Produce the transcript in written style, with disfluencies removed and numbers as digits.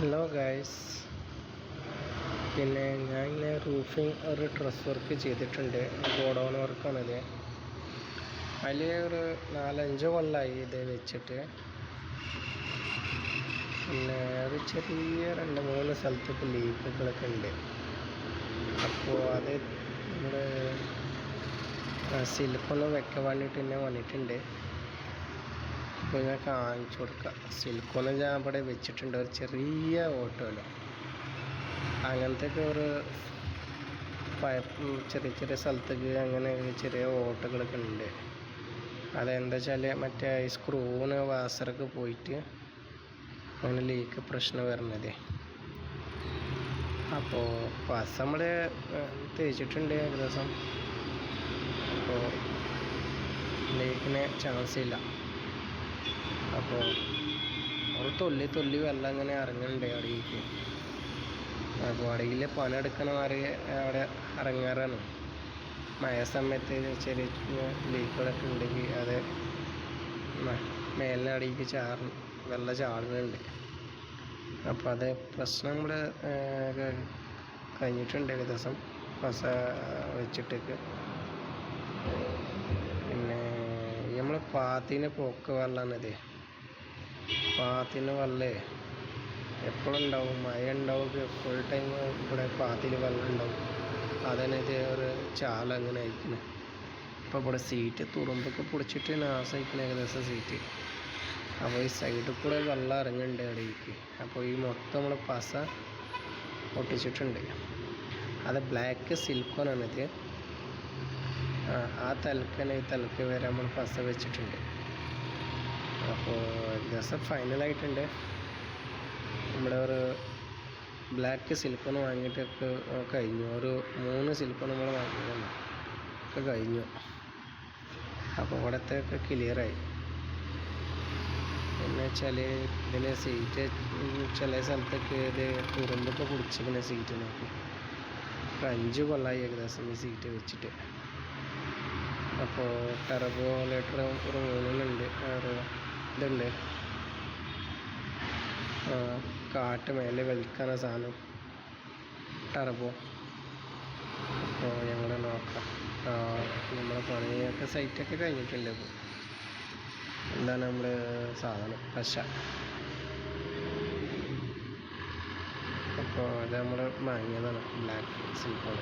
Hello guys, പിന്നെ ഞാൻ ഇങ്ങനെ റൂഫിങ് ഒരു ഡ്രസ് വർക്ക് ചെയ്തിട്ടുണ്ട്. ഗോഡൗൺ വർക്കാണിത്. അതിൽ ഒരു 4-5 കൊല്ലമായി ഇത് വെച്ചിട്ട്. പിന്നെ ഒരു ചെറിയ 2-3 സ്ഥലത്തൊക്കെ ലീക്കുകളൊക്കെ ഉണ്ട്. അപ്പോൾ അത് നമ്മൾ സിലിക്കൊന്ന് വെക്കാൻ വേണ്ടിയിട്ട് തന്നെ വന്നിട്ടുണ്ട്. അപ്പോൾ ഞാൻ കാണിച്ചു കൊടുക്കാം. സിലിക്കോൺ ഞാൻ ഇവിടെ വെച്ചിട്ടുണ്ട്. ഒരു ചെറിയ ഓട്ടോയിലോ അങ്ങനത്തെ ഒക്കെ ഒരു പൈപ്പ് ചെറിയ ചെറിയ സ്ഥലത്തേക്ക് അങ്ങനെ ചെറിയ ഓട്ടകളൊക്കെ ഉണ്ട്. അതെന്താ വെച്ചാൽ മറ്റേ ഈ സ്ക്രൂവിന് വാസറൊക്കെ പോയിട്ട് അങ്ങനെ ലീക്ക് പ്രശ്നം വരുന്നത്. അപ്പോൾ പസ് നമ്മൾ തേച്ചിട്ടുണ്ട് ഏകദേശം. അപ്പോൾ ലീക്കിന് ചാൻസ് ഇല്ല. അപ്പോൾ അവർ തൊല്ലി വെള്ളം അങ്ങനെ ഇറങ്ങുന്നുണ്ട് അടിയിലേക്ക്. അപ്പോൾ അടിയിൽ പണിയെടുക്കണമാർ അവിടെ ഇറങ്ങാറാണ്. മഴ സമയത്ത് ചെറിയ ലീക്കുകളൊക്കെ ഉണ്ടെങ്കിൽ അത് മേലിന് അടിയിലേക്ക് വെള്ളം ചാടുന്നുണ്ട്. അപ്പോൾ അത് പ്രശ്നം ഇവിടെ കഴിഞ്ഞിട്ടുണ്ട് ഏകദേശം പസ വെച്ചിട്ടേക്ക്. പിന്നെ നമ്മൾ പാത്തിന് പോക്ക് വെള്ളമാണിത്. പാത്തിന് വെള്ളമേ എപ്പോഴും ഉണ്ടാവും. മഴ ഉണ്ടാവും, ഫുൾ ടൈം ഇവിടെ പാത്തിൽ വെള്ളം ഉണ്ടാവും. അതിനത് ഒരു ചാല അങ്ങനെ അയക്കുന്നത്. ഇപ്പോൾ ഇവിടെ സീറ്റ് തുറുമ്പൊക്കെ പൊടിച്ചിട്ട് നാശമായിരിക്കണം ഏകദേശം സീറ്റ്. അപ്പോൾ ഈ സൈഡിൽ കൂടെ വെള്ളം ഇറങ്ങുന്നുണ്ട് അടിയിലേക്ക്. അപ്പോൾ ഈ മൊത്തം നമ്മൾ പസ ഒട്ടിച്ചിട്ടുണ്ട്. അത് ബ്ലാക്ക് സിലിക്കോണാണിത്. ആ തലക്കനെ ഈ തലക്ക് വരെ നമ്മൾ പസ വെച്ചിട്ടുണ്ട്. അപ്പോൾ ഏകദേശം ഫൈനലായിട്ടുണ്ട്. നമ്മുടെ ഒരു ബ്ലാക്ക് സിലിക്കോൺ വാങ്ങിയിട്ടൊക്കെ കഴിഞ്ഞു. ഒരു 3 സിലിക്കോൺ നമ്മൾ വാങ്ങിയതാണ്, ഒക്കെ കഴിഞ്ഞു. അപ്പോൾ ഇവിടത്തെയൊക്കെ ക്ലിയറായി. എന്ന് വെച്ചാൽ ഇതിന് സീറ്റ് ചില സ്ഥലത്തൊക്കെ ഇത് തുറമ്പൊക്കെ പിടിച്ചിങ്ങനെ സീറ്റിനൊക്കെ. 5 കൊല്ലമായി ഏകദേശം ഈ സീറ്റ് വെച്ചിട്ട്. അപ്പോൾ ടർബോലേറ്റർ ഒരു 3 ഒരു ഇതുണ്ട്, കാറ്റ് മേലെ വലിക്കാന സാധനം ടർബോ. അപ്പോൾ ഞങ്ങൾ നോക്കാം. നമ്മുടെ പണിയൊക്കെ സൈറ്റൊക്കെ കഴിഞ്ഞിട്ടുണ്ട്. ഇപ്പോൾ എന്താണ് നമ്മൾ സാധനം പശ. അപ്പോൾ അത് നമ്മൾ വാങ്ങിയതാണ് ബ്ലാക്ക് സിലിക്കോൺ.